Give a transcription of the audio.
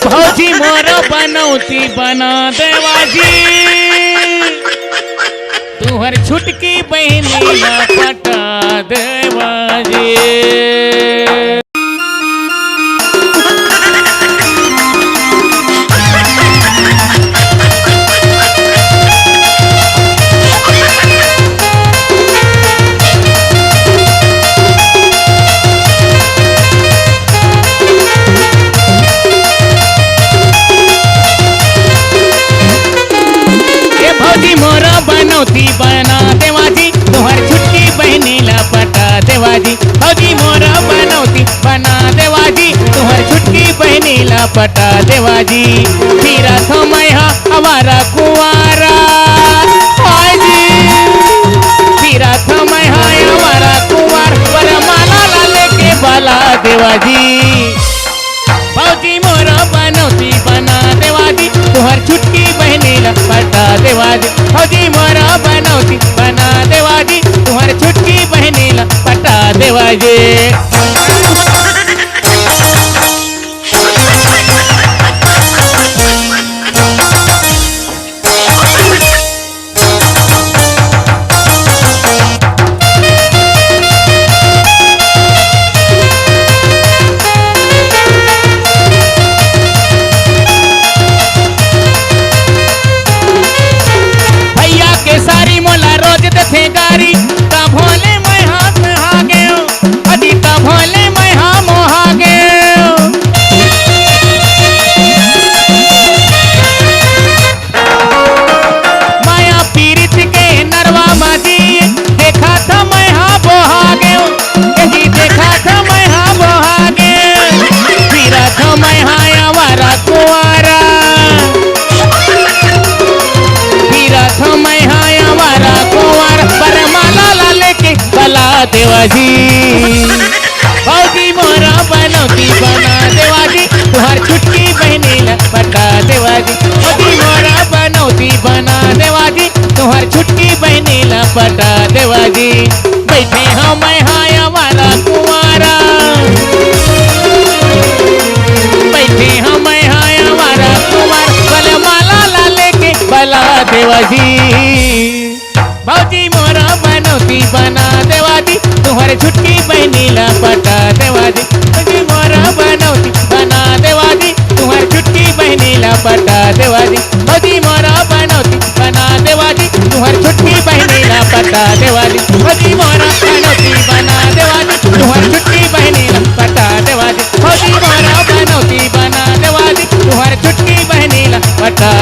भौजी मोर बनौती बना देवाजी तुहर छुटकी बहनी ला पटा देवाजी। बनौती बना देवाजी तुहर छुटकी बहनी ला पटा देवाजी। भौजी मोर बनौती बना देवाजी तुहर छुटकी बहनी ला पटा देवाजी। फिरा थो मैं हमारा कुंवारा फिरा थो मैं हमारा कुंवार पर माला ला लेके बाला देवाजी। भौजी मोर बनौती बना देवाजी तुहर छुटकी बहनी ला पटा देवाजी। भौजी मोर बनौती बना देवाजी तुहर छुटकी बहनी ला पटा देवाजी। देवाजी भौजी मोर बनौती बना देवाजी तुहर छुटकी बहनी ला पटा देवाजी। भौजी मोर बनौती बना देवाजी तुहर छुटकी बहनी ला पटा देवाजी। बैठे हम हमारा कुंवारा बैठे हम हमारा कुंवार बल माला ला लेके बला देवाजी। भौजी मोर बनौती बना देवाजी तुहर छुटकी बहनी ला पटा देवाजी। भौजी मोर बनौती बना देवाजी तुहर छुटकी बहनी ला पटा देवाजी। भौजी मोर बनौती बना देवाजी तुहर छुटकी बहनी ला पटा देवाजी। भौजी मोर बनौती बना देवाजी तुहर छुटकी बहनी ला पटा देवाजी। भौजी मोर बनौती बना देवाजी तुहर छुटकी बहनी ला पटा